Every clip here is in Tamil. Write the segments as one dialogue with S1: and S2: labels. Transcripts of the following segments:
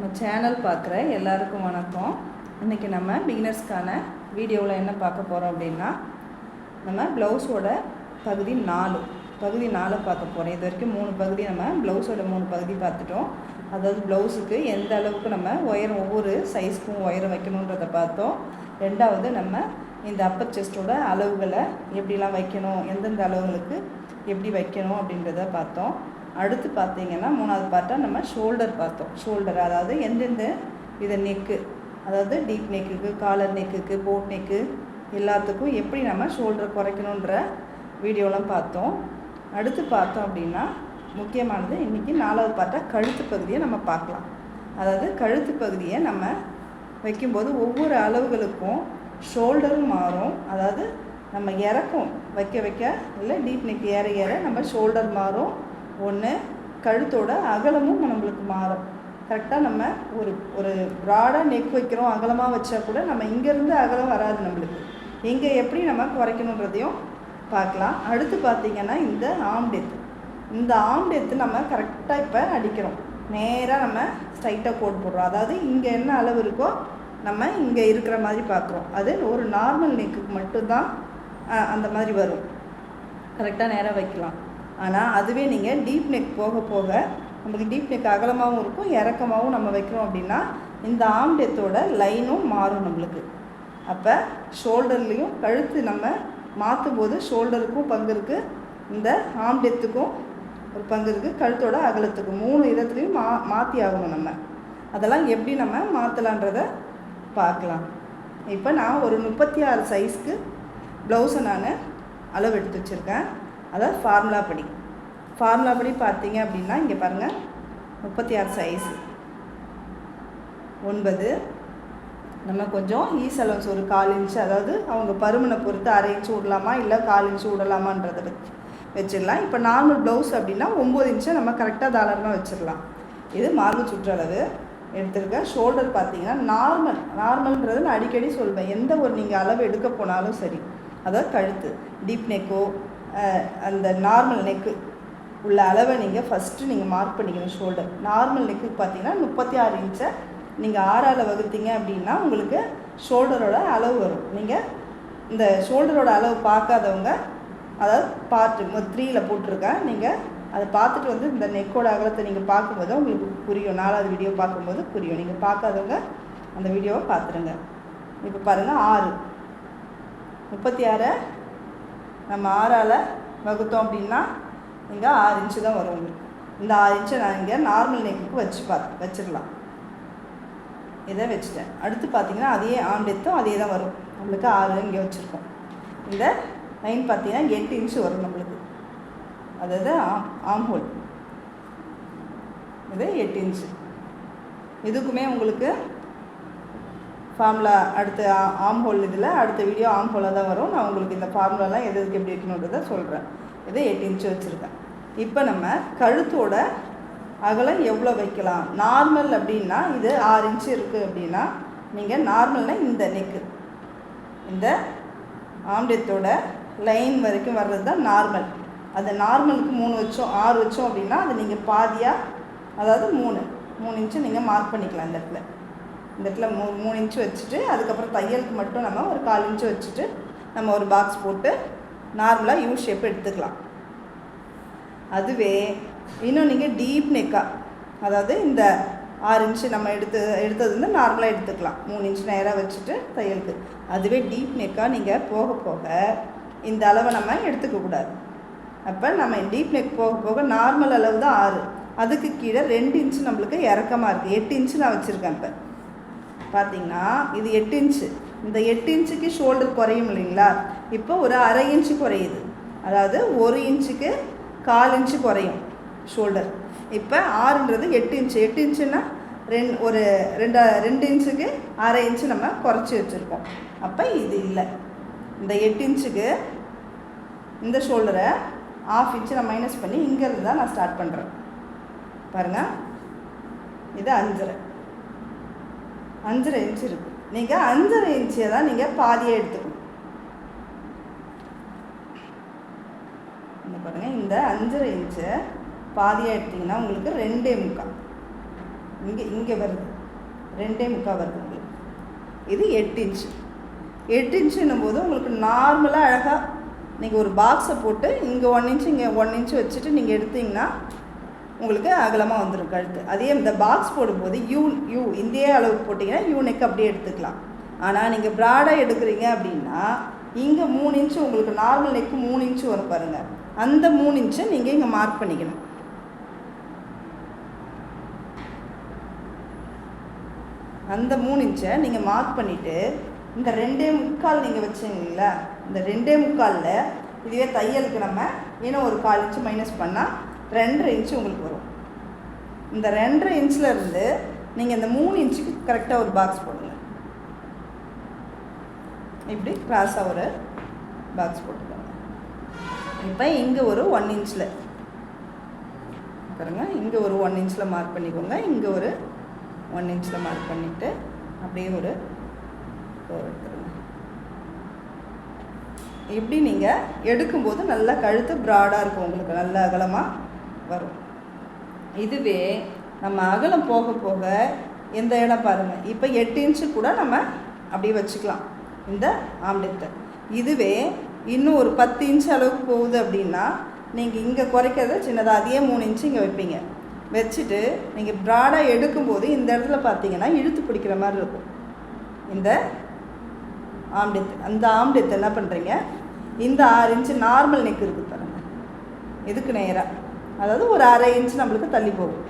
S1: நம்ம சேனல் பார்க்குற எல்லாருக்கும் வணக்கம். இன்றைக்கி நம்ம பிகினர்ஸ்க்கான வீடியோவில் என்ன பார்க்க போகிறோம் அப்படின்னா, நம்ம ப்ளவுஸோட பகுதி 4 பார்க்க போகிறோம். இது வரைக்கும் 3 பகுதி நம்ம ப்ளவுஸோட 3 பகுதி பார்த்துட்டோம். அதாவது ப்ளவுஸுக்கு எந்த அளவுக்கு நம்ம ஒயரம் ஒவ்வொரு சைஸ்க்கும் ஒயரம் வைக்கணுன்றதை பார்த்தோம். ரெண்டாவது நம்ம இந்த அப்பர் செஸ்ட்டோட அளவுகளை எப்படிலாம் வைக்கணும், எந்தெந்த அளவுகளுக்கு எப்படி வைக்கணும் அப்படின்றத பார்த்தோம். அடுத்து பார்த்திங்கன்னா 3வது பார்ட்டாக நம்ம ஷோல்டர் பார்த்தோம். ஷோல்டர் அதாவது எந்தெந்த இதை நெக்கு, அதாவது டீப் நெக்குக்கு, காலர் நெக்குக்கு, போட் நெக்கு எல்லாத்துக்கும் எப்படி நம்ம ஷோல்டர் குறைக்கணுன்ற வீடியோலாம் பார்த்தோம். அடுத்து பார்த்தோம் அப்படின்னா முக்கியமானது இன்றைக்கி 4வது பார்ட்டாக கழுத்து பகுதியை நம்ம பார்க்கலாம். அதாவது கழுத்து பகுதியை நம்ம வைக்கும்போது ஒவ்வொரு அளவுகளுக்கும் ஷோல்டரும் மாறும். அதாவது நம்ம இறக்கும் வைக்க இல்லை டீப் நெக் ஏற நம்ம ஷோல்டர் மாறும். ஒன்று கழுத்தோட அகலமும் நம்மளுக்கு மாறும். கரெக்டாக நம்ம ஒரு ப்ராடாக நெக் வைக்கிறோம், அகலமாக வச்சா கூட நம்ம இங்கேருந்து அகலம் வராது. நம்மளுக்கு இங்கே எப்படி நம்ம குறைக்கணுன்றதையும் பார்க்கலாம். அடுத்து பார்த்திங்கன்னா இந்த ஆம் டெத்து நம்ம கரெக்டாக இப்போ அடிக்கிறோம். நேராக நம்ம ஸ்ட்ரைட்டாக கோட் போடுறோம். அதாவது இங்கே என்ன அளவு இருக்கோ நம்ம இங்கே இருக்கிற மாதிரி பார்க்குறோம். அது ஒரு நார்மல் நெக்குக்கு மட்டும்தான் அந்த மாதிரி வரும். கரெக்டாக நேராக வைக்கலாம். ஆனால் அதுவே நீங்கள் டீப் நெக் போக போக நமக்கு டீப் நெக் அகலமாகவும் இருக்கும், இறக்கமாகவும் நம்ம வைக்கிறோம் அப்படின்னா இந்த ஆம் டெத்தோட லைனும் மாறும் நம்மளுக்கு. அப்போ ஷோல்டர்லேயும் கழுத்து நம்ம மாற்றும் போது ஷோல்டருக்கும் பங்கு இருக்குது, இந்த ஆம் டெத்துக்கும் ஒரு பங்கு இருக்குது, கழுத்தோட அகலத்துக்கும் 3 இடத்துலையும் மாற்றி ஆகணும். நம்ம அதெல்லாம் எப்படி நம்ம மாற்றலான்றதை பார்க்கலாம். இப்போ நான் ஒரு 36 சைஸ்க்கு ப்ளவுஸை நான் அளவு எடுத்து வச்சுருக்கேன். அதாவது ஃபார்முலா படி பார்த்தீங்க அப்படின்னா இங்கே பாருங்கள், 36 சைஸு 9. நம்ம கொஞ்சம் ஈஸ் அலவன்ஸ் ஒரு 1/4 இன்ச்சு, அதாவது அவங்க பருமனை பொறுத்து 1/2 இன்ச்சு விடலாமா இல்லை 1/4 இன்ச்சு விடலாமான்றதை வச்சிடலாம். இப்போ நார்மல் ப்ளவுஸ் அப்படின்னா 9 இன்ச்சை நம்ம கரெக்டாக தாராளமாக வச்சிடலாம். இது மார்பு சுற்றளவு எடுத்துருக்கேன். ஷோல்டர் பார்த்தீங்கன்னா நார்மல்ன்றது நான் அடிக்கடி சொல்வேன். எந்த ஒரு நீங்கள் அளவு எடுக்க போனாலும் சரி, அதாவது கழுத்து டீப் நெக்கோ அந்த நார்மல் நெக்கு உள்ள அளவை நீங்கள் ஃபஸ்ட்டு நீங்கள் மார்க் பண்ணிக்கணும். ஷோல்டர் நார்மல் நெக்குக்கு பார்த்தீங்கன்னா 36 இன்ச்சை நீங்கள் 6ஆல் வகுத்தீங்க அப்படின்னா உங்களுக்கு ஷோல்டரோட அளவு வரும். நீங்கள் இந்த ஷோல்டரோட அளவு பார்க்காதவங்க, அதாவது பார்ட்டு 3ல் போட்டிருக்கேன், நீங்கள் அதை பார்த்துட்டு வந்து இந்த நெக்கோட அகலத்தை நீங்கள் பார்க்கும்போது உங்களுக்கு புரியும். 4வது வீடியோ பார்க்கும்போது புரியும். நீங்கள் பார்க்காதவங்க அந்த வீடியோவை பார்த்துருங்க. இப்போ பாருங்கள் 6 36 நம்ம 6ஆல் வகுத்தோம் அப்படின்னா இங்கே 6 இன்ச்சு தான் வரும் உங்களுக்கு. இந்த 6 இன்ச்சை நான் இங்கே நார்மல் நெக்குக்கு வச்சிடலாம். இதை வச்சுட்டேன். அடுத்து பார்த்திங்கன்னா அதே ஆம் டெத்தும் அதே தான் வரும். நம்மளுக்கு 6 இங்கே வச்சுருக்கோம். இந்த லைன் பார்த்திங்கன்னா 8 இன்ச்சு வரும் நம்மளுக்கு. அதாவது ஆம் ஹோல் இது 8 இன்ச்சு. இதுக்குமே உங்களுக்கு ஃபார்முலா அடுத்த ஆம் ஹோல் இதில் அடுத்த வீடியோ ஆம் ஹோலாக தான் வரும். நான் உங்களுக்கு இந்த ஃபார்முலாலாம் எதுக்கு எப்படி வைக்கணுன்றதை சொல்கிறேன். இது 8 இன்ச்சு வச்சுருக்கேன். இப்போ நம்ம கழுத்தோட அகலம் எவ்வளோ வைக்கலாம்? நார்மல் அப்படின்னா இது 6 இன்ச்சு இருக்குது அப்படின்னா நீங்கள் நார்மல்னால் இந்த நெக்கு இந்த ஆம்டெத்தோட லைன் வரைக்கும் வர்றது தான் நார்மல். அது நார்மலுக்கு 3 வச்சோம் 6 வச்சோம் அப்படின்னா அது நீங்கள் பாதியாக, அதாவது 3 இன்ச்சு நீங்கள் மார்க் பண்ணிக்கலாம். இந்த இடத்துல 3 இன்ச்சு வச்சுட்டு அதுக்கப்புறம் தையலுக்கு மட்டும் நம்ம ஒரு 1/4 இன்ச்சு வச்சுட்டு நம்ம ஒரு பாக்ஸ் போட்டு நார்மலாக யூ ஷேப் எடுத்துக்கலாம். அதுவே இன்னும் நீங்கள் டீப் நெக்காக, அதாவது இந்த 6 இன்ச்சு நம்ம எடுத்தது வந்து நார்மலாக எடுத்துக்கலாம். 3 இன்ச்சு நேராக வச்சுட்டு தையலுக்கு. அதுவே டீப் நெக்காக நீங்கள் போக போக இந்த அளவை நம்ம எடுத்துக்கக்கூடாது. அப்போ நம்ம டீப் நெக் போக போக நார்மல் அளவு தான் 6, அதுக்கு கீழே 2 இன்ச்சு நம்மளுக்கு இறக்கமாக இருக்குது. 8 இன்ச்சு நான் வச்சுருக்கேன். இப்போ பார்த்திங்கன்னா இது 8 இன்ச்சு. இந்த 8 இன்ச்சுக்கு ஷோல்டர் குறையும் இல்லைங்களா? இப்போ ஒரு 1/2 இன்ச்சு குறையுது. அதாவது 1 இன்ச்சுக்கு 1/4 இன்ச்சு குறையும் ஷோல்டர். இப்போ 6ன்றது 8 இன்ச்சு. 8 இன்ச்சுன்னா ஒரு 2 இன்ச்சுக்கு 1/2 இன்ச்சு நம்ம குறைச்சி வச்சுருக்கோம். அப்போ இது இல்லை. இந்த 8 இன்ச்சுக்கு இந்த ஷோல்டரை 1/2 இன்ச்சு நான் மைனஸ் பண்ணி இங்கேருந்து தான் நான் ஸ்டார்ட் பண்ணுறேன். பாருங்கள், இது 5.5 இன்ச்சு இருக்குது. நீங்கள் 5.5 இன்ச்சை தான் நீங்கள் பாதியாக எடுத்துக்கணும். பாருங்கள், இந்த 5.5 இன்ச்சை பாதியாக எடுத்திங்கன்னா உங்களுக்கு 2.25 இங்கே வருது 2.25 வருது உங்களுக்கு. இது 8 இன்ச்சு. 8 இன்ச்சுன்னும் போது உங்களுக்கு நார்மலாக அழகாக நீங்கள் ஒரு பாக்ஸை போட்டு இங்கே 1 இன்ச்சு இங்கே 1 இன்ச்சு வச்சுட்டு நீங்கள் எடுத்திங்கன்னா உங்களுக்கு அகலமாக வந்துடும் கழுத்து. அதே இந்த பாக்ஸ் போடும்போது யூ இதே அளவுக்கு போட்டிங்கன்னா யூ நெக் அப்படியே எடுத்துக்கலாம். ஆனால் நீங்கள் ப்ராடாக எடுக்கிறீங்க அப்படின்னா இங்கே 3 இன்ச்சு உங்களுக்கு நார்மல் நெக்கு 3 இன்ச்சு வரும் பாருங்கள். அந்த 3 இன்ச்சை நீங்கள் இங்கே மார்க் பண்ணிக்கணும். அந்த 3 இன்ச்சை நீங்கள் மார்க் பண்ணிவிட்டு இந்த 2.25 நீங்கள் வச்சுங்களா, இந்த 2.25 இதுவே தையலுக்கு நம்ம இன்னும் ஒரு 1/4 இன்ச்சு மைனஸ் பண்ணால் 2.5 இன்ச்சு உங்களுக்கு வரும். இந்த 2.5 இன்ச்சிலேருந்து நீங்கள் இந்த 3 இன்ச்சுக்கு கரெக்டாக ஒரு பாக்ஸ் போடுங்க. இப்படி கிராஸாக ஒரு பாக்ஸ் போட்டுக்கோங்க. இப்போ இங்கே ஒரு 1 இன்ச்சில் பாருங்கள், இங்கே ஒரு 1 இன்ச்சில் மார்க் பண்ணிக்கோங்க. இங்கே ஒரு 1 இன்ச்சில் மார்க் பண்ணிவிட்டு அப்படியே ஒரு எடுத்துருங்க. இப்படி நீங்கள் எடுக்கும்போது நல்லா கழுத்து ப்ராடாக இருக்கும், உங்களுக்கு நல்ல அகலமாக வரும். இதுவே நம்ம அகலம் போக போக எந்த இடம் பாருங்கள், இப்போ 8 இன்ச்சு கூட நம்ம அப்படியே வச்சுக்கலாம் இந்த ஆம்லெட்டை. இதுவே இன்னும் ஒரு 10 இன்ச்சு அளவுக்கு போகுது அப்படின்னா நீங்கள் இங்கே குறைக்கிறத சின்னதாக அதே 3 இன்ச்சு இங்கே வைப்பீங்க. வச்சுட்டு நீங்கள் ப்ராடாக எடுக்கும்போது இந்த இடத்துல பார்த்தீங்கன்னா இழுத்து பிடிக்கிற மாதிரி இருக்கும் இந்த ஆம்லெட். அந்த ஆம்லெட் என்ன பண்ணுறீங்க, இந்த 6 இன்ச்சு நார்மல் நெக் இருக்குது பாருங்கள், இதுக்கு நேராக, அதாவது ஒரு 1/2 இன்ச்சு நம்மளுக்கு தள்ளி போகும்.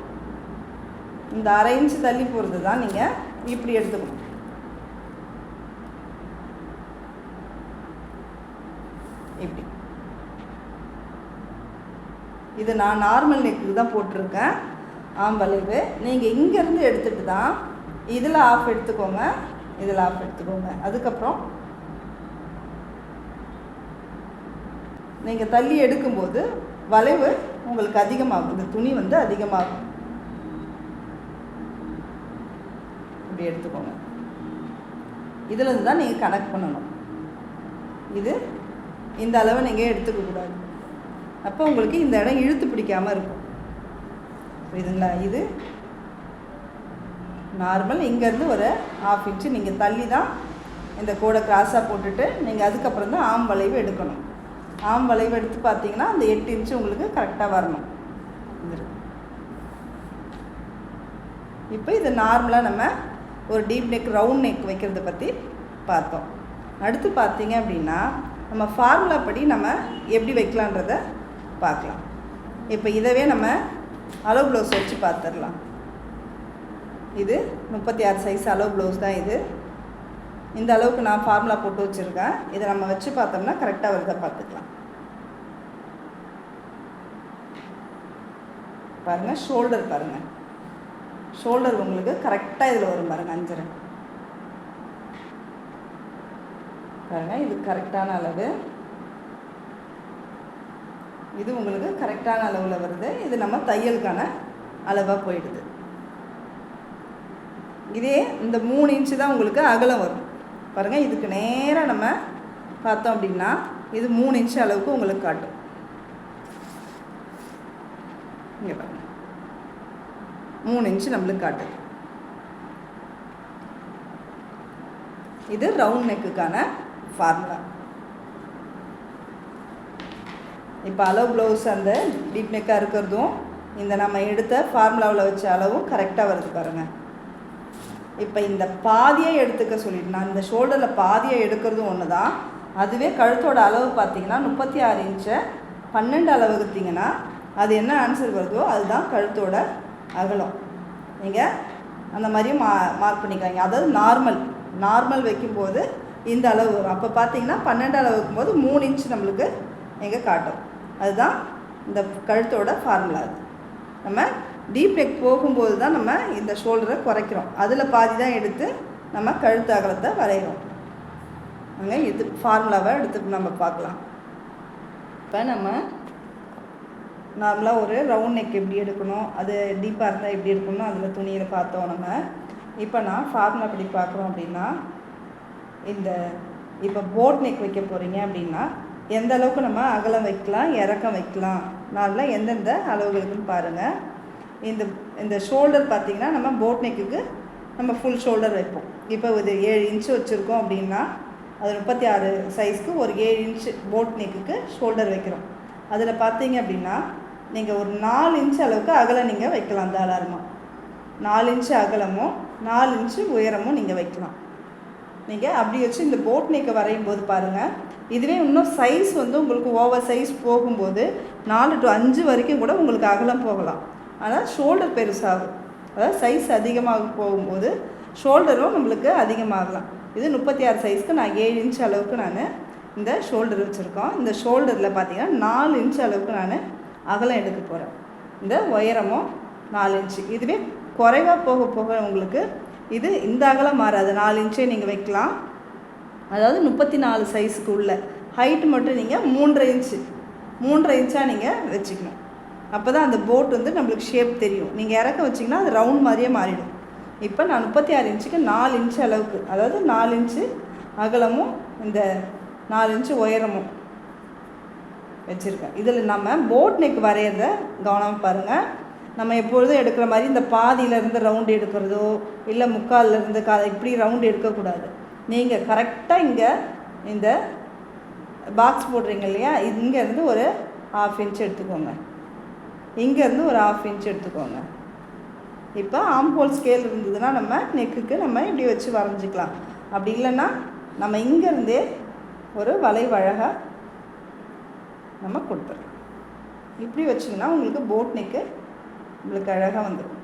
S1: இந்த 1/2 இன்ச்சு தள்ளி போகிறது தான் நீங்கள் இப்படி எடுத்துக்கணும். இப்படி இது நான் நார்மல் நெக்கு தான் போட்டிருக்கேன் ஆம்பளைவு. நீங்கள் இங்கேருந்து எடுத்துகிட்டு தான் இதில் ஆஃப் எடுத்துக்கோங்க, இதில் ஆஃப் எடுத்துக்கோங்க. அதுக்கப்புறம் நீங்கள் தள்ளி எடுக்கும்போது வளைவு உங்களுக்கு அதிகமாகும், இந்த துணி வந்து அதிகமாகும். இப்படி எடுத்துக்கோங்க. இதில் தான் நீங்கள் கனெக்ட் பண்ணணும். இது இந்த அளவை நீங்கள் எடுத்துக்கக்கூடாது, அப்போ உங்களுக்கு இந்த இடம் இழுத்து பிடிக்காமல் இருக்கும். புரியுதுங்களா? இது நார்மல். இங்கேருந்து ஒரு 1/2 இன்ச்சு நீங்கள் தள்ளி தான் இந்த கோடை கிராஸாக போட்டுட்டு நீங்கள் அதுக்கப்புறம் தான் ஆம் வளைவு எடுக்கணும். ஆம் வளைவு எடுத்து பார்த்தீங்கன்னா அந்த 8 இன்ச்சு உங்களுக்கு கரெக்டாக வரணும். இப்போ இது நார்மலாக நம்ம ஒரு டீப் நெக் ரவுண்ட் நெக் வைக்கிறத பற்றி பார்த்தோம். அடுத்து பார்த்தீங்க அப்படின்னா நம்ம ஃபார்முலா படி நம்ம எப்படி வைக்கலான்றதை பார்க்கலாம். இப்போ இதவே நம்ம அளவு ப்ளவுஸ் வச்சு பார்த்துடலாம். இது 36 சைஸ் அளவு ப்ளவுஸ் தான். இது இந்த அளவுக்கு நான் ஃபார்முலா போட்டு வச்சுருக்கேன். இதை நம்ம வச்சு பார்த்தோம்னா கரெக்டாக வருதா பார்த்துக்கலாம். பாருங்கள், ஷோல்டர் பாருங்கள், ஷோல்டர் உங்களுக்கு கரெக்டாக இதில் வரும் பாருங்கள். 5.5 பாருங்கள், இது கரெக்டான அளவு. இது உங்களுக்கு கரெக்டான அளவில் வருது. இது நம்ம தையலுக்கான அளவாக போயிடுது. இதே இந்த 3 இன்ச்சு தான் உங்களுக்கு அகலம் வரும் பாருங்கள். இதுக்கு நேராக நம்ம பார்த்தோம் அப்படின்னா இது 3 இன்ச்சு அளவுக்கு உங்களுக்கு காட்டும். இங்கே பாருங்கள், 3 இன்ச்சு நம்மளுக்கு காட்டுது. இது ரவுண்ட் நெக்குக்கான ஃபார்முலா. இப்போ அளவு ப்ளவுஸ் அந்த டீப் நெக்காக இருக்கிறதும் இந்த நம்ம எடுத்த ஃபார்முலாவில் வச்ச அளவும் கரெக்டாக வருது பாருங்கள். இப்போ இந்த பாதியை எடுத்துக்க சொல்லிட்டு நான் இந்த ஷோல்டரில் பாதியை எடுக்கிறதும் ஒன்று தான். அதுவே கழுத்தோட அளவு பார்த்திங்கன்னா 36 இன்ச்சை 12 அளவு எடுத்திங்கன்னா அது என்ன ஆன்சர் வருதோ அதுதான் கழுத்தோட அகலம். நீங்கள் அந்த மாதிரியும் மார்க் பண்ணிக்கிறாங்க. அதாவது நார்மல் வைக்கும்போது இந்த அளவு வரும். அப்போ பார்த்தீங்கன்னா 12 அளவு வைக்கும்போது 3 இன்ச்சு நம்மளுக்கு எங்கே காட்டும். அதுதான் இந்த கழுத்தோட ஃபார்முலா. அது நம்ம டீப் நெக் போகும்போது தான் நம்ம இந்த ஷோல்டரை குறைக்கிறோம். அதில் பாதி தான் எடுத்து நம்ம கழுத்து அகலத்தை வரைகிறோம். அங்கே இது ஃபார்முலாவை எடுத்து நம்ம பார்க்கலாம். இப்போ நம்ம நார்மலாக ஒரு ரவுண்ட் நெக் எப்படி எடுக்கணும், அது டீப்பாக இருந்தால் எப்படி எடுக்கணும், அதில் துணியில் பார்த்தோம் நம்ம. இப்போ நான் ஃபார்முலா படி பார்க்குறோம் அப்படின்னா இந்த இப்போ போட் நெக் வைக்க போகிறீங்க அப்படின்னா எந்த அளவுக்கு நம்ம அகலம் வைக்கலாம், இறக்கம் வைக்கலாம், நார்மலாக எந்தெந்த அளவுகளுக்குன்னு பாருங்கள். இந்த இந்த ஷோல்டர் பார்த்திங்கன்னா நம்ம போட் நெக்குக்கு நம்ம ஃபுல் ஷோல்டர் வைப்போம். இப்போ இது 7 இன்ச்சு வச்சுருக்கோம் அப்படின்னா அது 36 சைஸ்க்கு ஒரு 7 இன்ச்சு போட் நெக்குக்கு ஷோல்டர் வைக்கிறோம். அதில் பார்த்தீங்க அப்படின்னா நீங்கள் ஒரு 4 இன்ச்சு அளவுக்கு அகலம் நீங்கள் வைக்கலாம். தாராளமாக 4 இன்ச்சு அகலமும் 4 இன்ச்சு உயரமும் நீங்கள் வைக்கலாம். நீங்கள் அப்படி வச்சு இந்த போட் நெக்கை வரையும் போது பாருங்கள், இதுவே இன்னும் சைஸ் வந்து உங்களுக்கு ஓவர் சைஸ் போகும்போது 4 to 5 வரைக்கும் கூட உங்களுக்கு அகலம் போகலாம். ஆனால் ஷோல்டர் பெருசாகும். அதாவது சைஸ் அதிகமாக போகும்போது ஷோல்டரும் நம்மளுக்கு அதிகமாகலாம். இது 36 சைஸ்க்கு நான் 7 இன்ச் அளவுக்கு நான் இந்த ஷோல்டர் வச்சுருக்கோம். இந்த ஷோல்டரில் பார்த்திங்கன்னா 4 இன்ச் அளவுக்கு நான் அகலம் எடுக்க போகிறேன். இந்த உயரமும் 4 இன்ச்சு. இதுவே குறைவாக போக போக உங்களுக்கு இது இந்த அகலம் மாறாது. 4 இன்ச்சே நீங்கள் வைக்கலாம். அதாவது 34 சைஸுக்கு உள்ள ஹைட்டு மட்டும் நீங்கள் 3.5 இன்ச்சாக நீங்கள் வச்சுக்கணும். அப்போ தான் அந்த போட் வந்து நம்மளுக்கு ஷேப் தெரியும். நீங்கள் இறக்க வச்சிங்கன்னா அது ரவுண்ட் மாதிரியே மாறிடும். இப்போ நான் 36 இன்ச்சுக்கு 4 இன்ச்சு அளவுக்கு, அதாவது 4 இன்ச்சு அகலமும் இந்த 4 இன்ச்சு உயரமும் வச்சுருக்கேன். இதில் நம்ம போட் நெக் வரைகிறத கவனமாக பாருங்கள். நம்ம எப்பொழுதும் எடுக்கிற மாதிரி இந்த பாதியிலேருந்து ரவுண்டு எடுக்கிறதோ இல்லை முக்கால்லேருந்து இப்படி ரவுண்டு எடுக்கக்கூடாது. நீங்கள் கரெக்டாக இங்கே இந்த பாக்ஸ் போடுறீங்க இல்லையா, இங்கேருந்து ஒரு 1/2 இன்ச் எடுத்துக்கோங்க. இங்கேருந்து ஒரு 1/2 இன்ச் எடுத்துக்கோங்க. இப்போ ஆம் ஹோல் ஸ்கேல் இருந்ததுன்னா நம்ம நெக்குக்கு நம்ம இப்படி வச்சு வரைஞ்சிக்கலாம். அப்படி இல்லைன்னா நம்ம இங்கேருந்தே ஒரு வளைவழகாக நம்ம கொடுத்துடலாம். இப்படி வச்சிங்கன்னா உங்களுக்கு போட் நெக்கு உங்களுக்கு அழகாக வந்துடும்.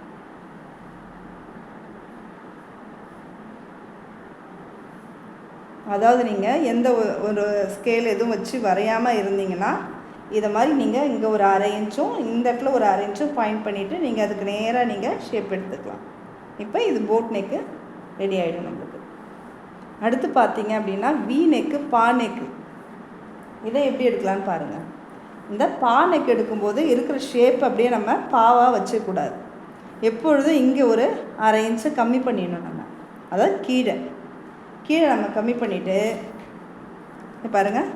S1: அதாவது நீங்கள் எந்த ஒரு ஸ்கேல் எதுவும் வச்சு வரையாமல் இருந்தீங்கன்னா இதை மாதிரி நீங்கள் இங்கே ஒரு 1/2 இன்ச்சும் இந்த இடத்துல ஒரு 1/2 இன்ச்சும் பாயிண்ட் பண்ணிவிட்டு நீங்கள் அதுக்கு நேராக நீங்கள் ஷேப் எடுத்துக்கலாம். இப்போ இது போட் நெக்கு ரெடி ஆகிடும் நம்மளுக்கு. அடுத்து பார்த்தீங்க அப்படின்னா வி நெக்கு, பா நெக்கு. இதை எப்படி எடுக்கலான்னு பாருங்கள். இந்த பா நெக் எடுக்கும்போது இருக்கிற ஷேப் அப்படியே நம்ம பாவாக வச்சக்கூடாது. எப்பொழுதும் இங்கே ஒரு 1/2 இன்ச்சை கம்மி பண்ணிடணும். நம்ம அதாவது கீழே நம்ம கம்மி பண்ணிவிட்டு பாருங்கள்.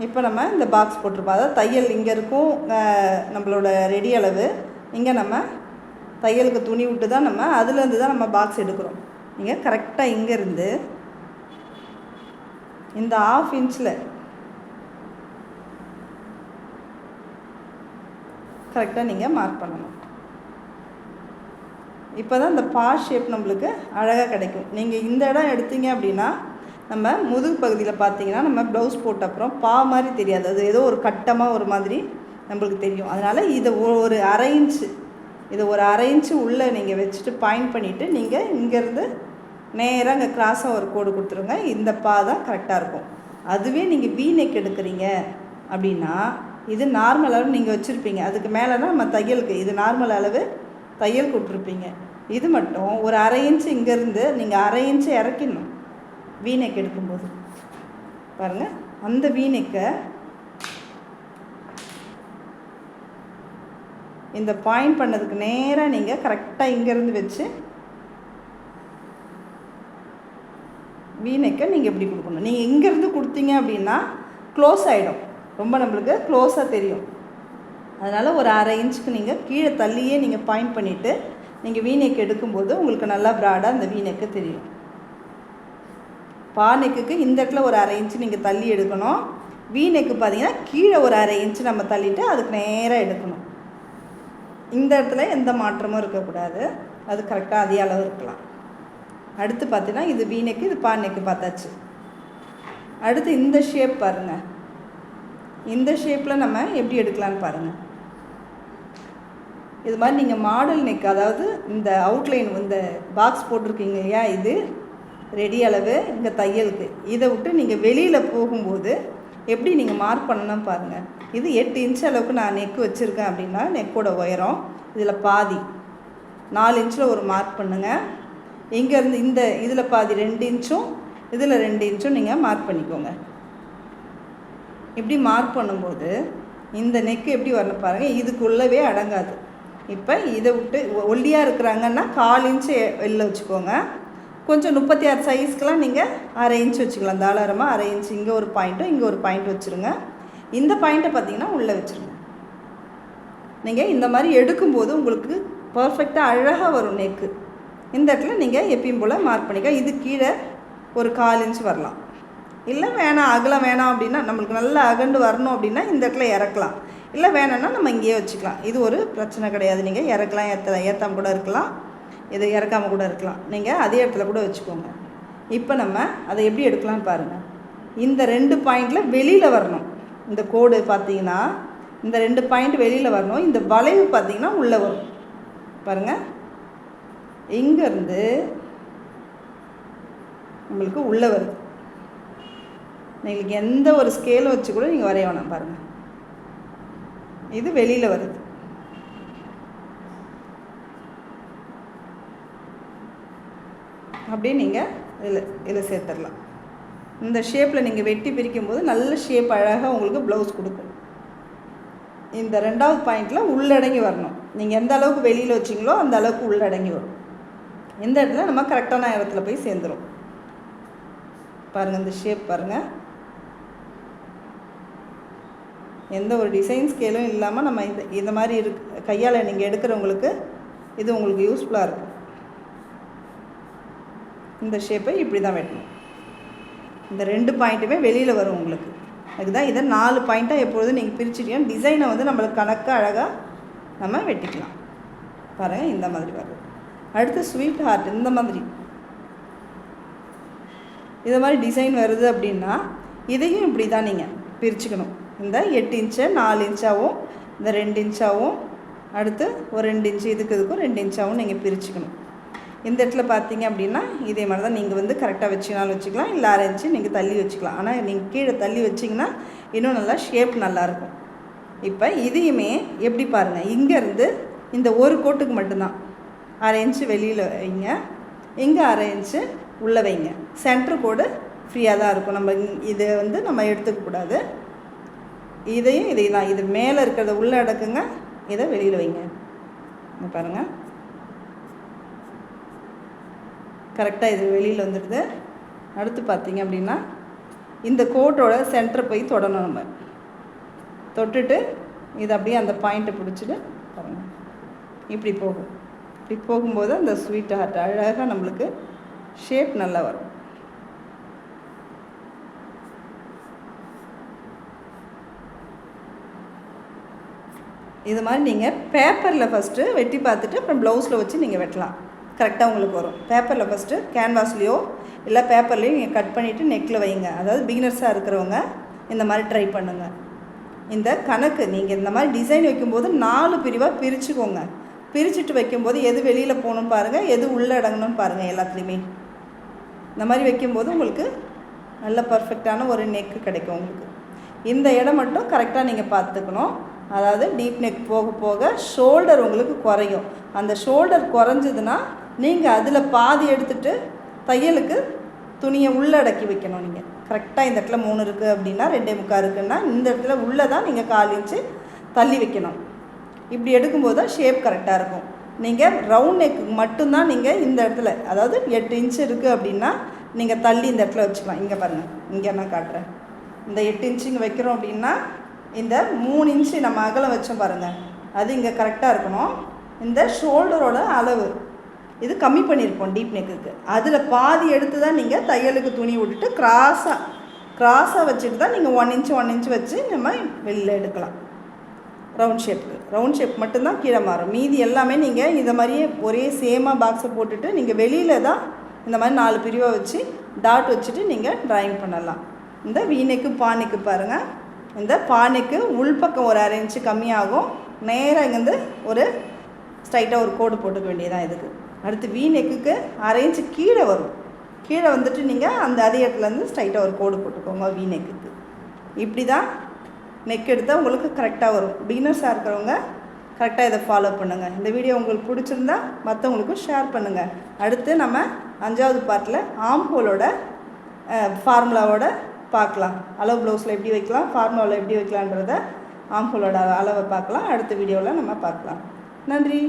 S1: இப்போ நம்ம இந்த பாக்ஸ் போட்டிருப்போம். அதாவது தையல் இங்கே இருக்கும், நம்மளோட ரெடி அளவு இங்கே நம்ம தையலுக்கு துணி விட்டு தான் நம்ம அதுலேருந்து தான் நம்ம பாக்ஸ் எடுக்கிறோம். நீங்கள் கரெக்டாக இங்கேருந்து இந்த 1/2 இன்ச்சில் கரெக்டாக நீங்கள் மார்க் பண்ணணும். இப்போ தான் இந்த பா ஷேப் நம்மளுக்கு அழகாக கிடைக்கும். நீங்கள் இந்த இடம் எடுத்தீங்க அப்படின்னா நம்ம முதுகு பகுதியில் பார்த்தீங்கன்னா நம்ம ப்ளவுஸ் போட்ட அப்புறம் பா மாதிரி தெரியாது. அது ஏதோ ஒரு கட்டமாக ஒரு மாதிரி நம்மளுக்கு தெரியும். அதனால் இதை ஒரு 1/2 இன்ச்சு, இதை ஒரு 1/2 இன்ச்சு உள்ளே நீங்கள் வச்சுட்டு பாயிண்ட் பண்ணிவிட்டு நீங்கள் இங்கேருந்து நேராக அங்கே கிராஸாக ஒரு கோடு கொடுத்துருங்க. இந்த பா தான் கரெக்டாக இருக்கும். அதுவே நீங்கள் வி நெக் எடுக்கிறீங்க அப்படின்னா இது நார்மல் அளவு நீங்கள் வச்சுருப்பீங்க. அதுக்கு மேலேனா நம்ம தையலுக்கு இது நார்மல் அளவு தையல் கொடுத்துருப்பீங்க. இது மட்டும் ஒரு 1/2 இன்ச்சு இங்கேருந்து நீங்கள் 1/2 இன்ச்சு இறக்கிடணும். வி நெக் எடுக்கும்போது பாருங்கள், அந்த வி நெக்கை இந்த பாயிண்ட் பண்ணதுக்கு நேராக நீங்கள் கரெக்டாக இங்கேருந்து வச்சு வி நெக்கை நீங்கள் எப்படி கொடுக்கணும். நீங்கள் இங்கேருந்து கொடுத்தீங்க அப்படின்னா க்ளோஸ் ஆகிடும், ரொம்ப நம்மளுக்கு க்ளோஸாக தெரியும். அதனால் ஒரு 1/2 இன்ச்சுக்கு நீங்கள் கீழே தள்ளியே நீங்கள் பாயிண்ட் பண்ணிவிட்டு நீங்கள் வி நெக் எடுக்கும்போது உங்களுக்கு நல்லா ப்ராடாக அந்த வி நெக்கு தெரியும். பா நெக்குக்கு இந்த இடத்துல ஒரு 1/2 இன்ச்சு நீங்கள் தள்ளி எடுக்கணும். வி நெக்கு பார்த்தீங்கன்னா கீழே ஒரு 1/2 இன்ச்சு நம்ம தள்ளிட்டு அதுக்கு நேராக எடுக்கணும். இந்த இடத்துல எந்த மாற்றமும் இருக்கக்கூடாது. அது கரெக்டாக அதே அளவு இருக்கலாம். அடுத்து பார்த்தீங்கன்னா இது வி நெக்கு, இது பா நெக்கு பார்த்தாச்சு. அடுத்து இந்த ஷேப் பாருங்கள். இந்த ஷேப்பில் நம்ம எப்படி எடுக்கலான்னு பாருங்கள். இது மாதிரி நீங்கள் மாடல் நெக், அதாவது இந்த அவுட்லைன் இந்த பாக்ஸ் போட்டிருக்கீங்க இல்லையா, இது ரெடி அளவு இங்கே தையலுக்கு. இதை விட்டு நீங்கள் வெளியில் போகும்போது எப்படி நீங்கள் மார்க் பண்ணணும் பாருங்கள். இது 8 இன்ச் அளவுக்கு நான் நெக்கு வச்சுருக்கேன் அப்படின்னா நெக்கோட உயரம் இதில் பாதி 4 இன்ச்சில் ஒரு மார்க் பண்ணுங்கள். இங்கேருந்து இந்த இதில் பாதி 2 இன்ச்சும் இதில் 2 இன்ச்சும் நீங்கள் மார்க் பண்ணிக்கோங்க. இப்படி மார்க் பண்ணும்போது இந்த நெக்கு எப்படி வரணும் பாருங்கள். இதுக்குள்ளவே அடங்காது. இப்போ இதை விட்டு ஒல்லியாக இருக்கிறாங்கன்னா 1/4 இன்ச்சு வெளில வச்சுக்கோங்க. கொஞ்சம் 36 சைஸ்க்கெலாம் நீங்கள் 1/2 இன்ச்சு வச்சுக்கலாம். தாராளமாக 1/2 இன்ச்சு இங்கே ஒரு பாயிண்ட்டும் இங்கே ஒரு பாயிண்ட் வச்சுருங்க. இந்த பாயிண்ட்டை பார்த்தீங்கன்னா உள்ளே வச்சுருங்க. நீங்கள் இந்த மாதிரி எடுக்கும்போது உங்களுக்கு பர்ஃபெக்டாக அழகாக வரும் நெக்கு. இந்த இடத்துல நீங்கள் எப்பயும் போல் மார்க் பண்ணிக்க. இது கீழே ஒரு 1/4 இன்ச் வரலாம். இல்லை வேணாம், அகலம் வேணாம் அப்படின்னா, நம்மளுக்கு நல்லா அகண்டு வரணும் அப்படின்னா இந்த இடத்துல இறக்கலாம். இல்லை வேணும்னா நம்ம இங்கேயே வச்சுக்கலாம். இது ஒரு பிரச்சனை கிடையாது. நீங்கள் இறக்கலாம், ஏற்றாமல் கூட இருக்கலாம், இது இறக்காமல் கூட இருக்கலாம். நீங்கள் அதே இடத்துல கூட வச்சுக்கோங்க. இப்போ நம்ம அதை எப்படி எடுக்கலாம்னு பாருங்கள். இந்த 2 பாயிண்டில் வெளியில் வரணும். இந்த கோடு பார்த்திங்கன்னா இந்த 2 பாயிண்ட் வெளியில் வரணும். இந்த வளைவு பார்த்திங்கன்னா உள்ளே வரும். பாருங்கள், இங்கேருந்து உங்களுக்கு உள்ளே வருது. உங்களுக்கு எந்த ஒரு ஸ்கேலும் வச்சு கூட நீங்கள் வரைய வேணாம். பாருங்கள், இது வெளியில் வருது. அப்படியே நீங்கள் இதில் சேர்த்துடலாம். இந்த ஷேப்பில் நீங்கள் வெட்டி பிரிக்கும்போது நல்ல ஷேப் அழகாக உங்களுக்கு ப்ளவுஸ் கொடுக்கும். இந்த 2வது பாயிண்டில் உள்ளடங்கி வரணும். நீங்கள் எந்த அளவுக்கு வெளியில் வச்சிங்களோ அந்த அளவுக்கு உள்ளடங்கி வரும். இந்த இடத்துல நம்ம கரெக்டான இடத்துல போய் சேர்ந்துடும். பாருங்கள், இந்த ஷேப் பாருங்கள். எந்த ஒரு டிசைன் ஸ்கேலும் இல்லாமல் நம்ம இந்த மாதிரி கையால் நீங்கள் எடுக்கிறவங்களுக்கு இது உங்களுக்கு யூஸ்ஃபுல்லாக இருக்கும். இந்த ஷேப்பை இப்படி தான் வெட்டணும். இந்த 2 பாயிண்ட்டுமே வெளியில் வரும் உங்களுக்கு. அதுதான் இதை 4 பாயிண்ட்டாக எப்பொழுதும் நீங்கள் பிரிச்சுட்டீங்கன்னா டிசைனை வந்து நம்மளுக்கு கணக்காக அழகாக நம்ம வெட்டிக்கலாம். பாருங்கள், இந்த மாதிரி வரும். அடுத்து ஸ்வீட் ஹார்ட் இந்த மாதிரி இது மாதிரி டிசைன் வருது அப்படின்னா இதையும் இப்படி தான் நீங்கள் பிரிச்சுக்கணும். இந்த 8 இன்ச்சை 4 இன்ச்சாகவும் இந்த 2 இன்ச்சாகவும் அடுத்து ஒரு 2 இன்ச்சு இதுக்கும் 2 இன்ச்சாகவும் நீங்கள் பிரிச்சுக்கணும். இந்த இடத்துல பார்த்தீங்க அப்படின்னா இதே மாதிரி தான் நீங்கள் வந்து கரெக்டாக வச்சுக்கினாலும் வச்சுக்கலாம், இல்லை 1/2 இன்ச்சு நீங்கள் தள்ளி வச்சுக்கலாம். ஆனால் நீங்கள் கீழே தள்ளி வச்சிங்கன்னா இன்னும் நல்லா ஷேப் நல்லாயிருக்கும். இப்போ இதையுமே எப்படி பாருங்கள், இங்கேருந்து இந்த ஒரு கோட்டுக்கு மட்டும்தான் 1/2 இன்ச்சு வெளியில் வைங்க, இங்கே 1/2 இன்ச்சு உள்ளே வைங்க. சென்ட்ரு கோடு ஃப்ரீயாக தான் இருக்கும். நம்ம இதை வந்து நம்ம எடுத்துக்கக்கூடாது. இதையும் தான், இது மேலே இருக்கிறத உள்ளே அடக்குங்க, இதை வெளியில் வைங்க. பாருங்கள், கரெக்டாக இது வெளியில் வந்துடுது. அடுத்து பார்த்தீங்க அப்படின்னா இந்த கோட்டோட சென்டரை போய் தொடணும். நம்ம தொட்டுட்டு இது அப்படியே அந்த பாயிண்ட்டை பிடிச்சிட்டு பாருங்கள், இப்படி போகும். இப்படி போகும்போது அந்த ஸ்வீட் ஹார்ட் அழகாக நம்மளுக்கு ஷேப் நல்லா வரும். இது மாதிரி நீங்கள் பேப்பரில் ஃபஸ்ட்டு வெட்டி பார்த்துட்டு அப்புறம் ப்ளவுஸில் வச்சு நீங்கள் வெட்டலாம். கரெக்டாக உங்களுக்கு வரும். பேப்பரில் ஃபஸ்ட்டு கேன்வாஸ்லேயோ இல்லை பேப்பர்லேயோ நீங்கள் கட் பண்ணிவிட்டு நெக்கில் வைங்க. அதாவது பிகினர்ஸாக இருக்கிறவங்க இந்த மாதிரி ட்ரை பண்ணுங்கள். இந்த கணக்கு நீங்கள் இந்த மாதிரி டிசைன் வைக்கும்போது 4 பிரிவாக பிரிச்சுக்கோங்க. பிரிச்சுட்டு வைக்கும்போது எது வெளியில் போகணும்னு பாருங்கள், எது உள்ளே அடங்கணும்னு பாருங்கள். எல்லாத்துலேயுமே இந்த மாதிரி வைக்கும்போது உங்களுக்கு நல்ல பர்ஃபெக்டான ஒரு நெக்கு கிடைக்கும். உங்களுக்கு இந்த இடம் மட்டும் கரெக்டாக நீங்கள் பார்த்துக்கணும். அதாவது டீப் நெக் போக போக ஷோல்டர் உங்களுக்கு குறையும். அந்த ஷோல்டர் குறைஞ்சதுன்னா நீங்கள் அதில் பாதி எடுத்துகிட்டு தையலுக்கு துணியை உள்ளடக்கி வைக்கணும். நீங்கள் கரெக்டாக இந்த இடத்துல 3 இருக்குது அப்படின்னா 2.25 இருக்குன்னா இந்த இடத்துல உள்ளே தான் நீங்கள் 1/4 இன்ச்சு தள்ளி வைக்கணும். இப்படி எடுக்கும்போது தான் ஷேப் கரெக்டாக இருக்கும். நீங்கள் ரவுண்ட் நெக்கு மட்டும்தான் நீங்கள் இந்த இடத்துல, அதாவது 8 இன்ச்சு இருக்குது அப்படின்னா நீங்கள் தள்ளி இந்த இடத்துல வச்சுக்கலாம். இங்கே பாருங்கள், இங்கே நான் காட்டுறேன். இந்த 8 இன்ச்சு இங்கே வைக்கிறோம் அப்படின்னா இந்த 3 இன்ச்சு நம்ம அகலம் வச்சோம் பாருங்கள், அது இங்கே கரெக்டாக இருக்கணும். இந்த ஷோல்டரோட அளவு இது கம்மி பண்ணியிருப்போம் டீப் நெக்குக்கு, அதில் பாதி எடுத்து தான் நீங்கள் தையலுக்கு துணி விட்டுட்டு க்ராஸாக வச்சுட்டு தான் நீங்கள் 1 இன்ச் வச்சு நம்ம வெளியில் எடுக்கலாம். ரவுண்ட் ஷேப் மட்டும்தான் கீழே மாறும். மீதி எல்லாமே நீங்கள் இந்த மாதிரியே ஒரே சேமாக பாக்ஸை போட்டுட்டு நீங்கள் வெளியில் தான் இந்த மாதிரி 4 பிரிவாக வச்சு டாட் வச்சுட்டு நீங்கள் ட்ராயிங் பண்ணலாம். இந்த வீநெக்கு பானைக்கு பாருங்கள், இந்த பானைக்கு உள்பக்கம் ஒரு 1/2 இன்ச்சு கம்மியாகும். நேராக இங்கேருந்து ஒரு ஸ்ட்ரைட்டாக ஒரு கோடு போட்டுக்க வேண்டியதான் இதுக்கு. அடுத்து வீநெக்குக்கு 1/2 இன்ச்சு கீழே வரும். கீழே வந்துட்டு நீங்கள் அந்த அதே இடத்துலேருந்து ஸ்ட்ரைட்டாக ஒரு கோடு போட்டுக்கோங்க வீநெக்குக்கு. இப்படி தான் நெக் எடுத்தால் உங்களுக்கு கரெக்டாக வரும். பிகினர்ஸாக இருக்கிறவங்க கரெக்டாக இதை ஃபாலோ பண்ணுங்கள். இந்த வீடியோ உங்களுக்கு பிடிச்சிருந்தா மற்றவங்களுக்கும் ஷேர் பண்ணுங்கள். அடுத்து நம்ம 5வது பார்ட்டில் ஆம்ஹோலோட ஃபார்முலாவோட பார்க்கலாம். அளவு ப்ளவுஸில் எப்படி வைக்கலாம், ஃபார்முலாவில் எப்படி வைக்கலான்றத ஆம்ஹோலோட அளவை பார்க்கலாம். அடுத்த வீடியோவில் நம்ம பார்க்கலாம். நன்றி.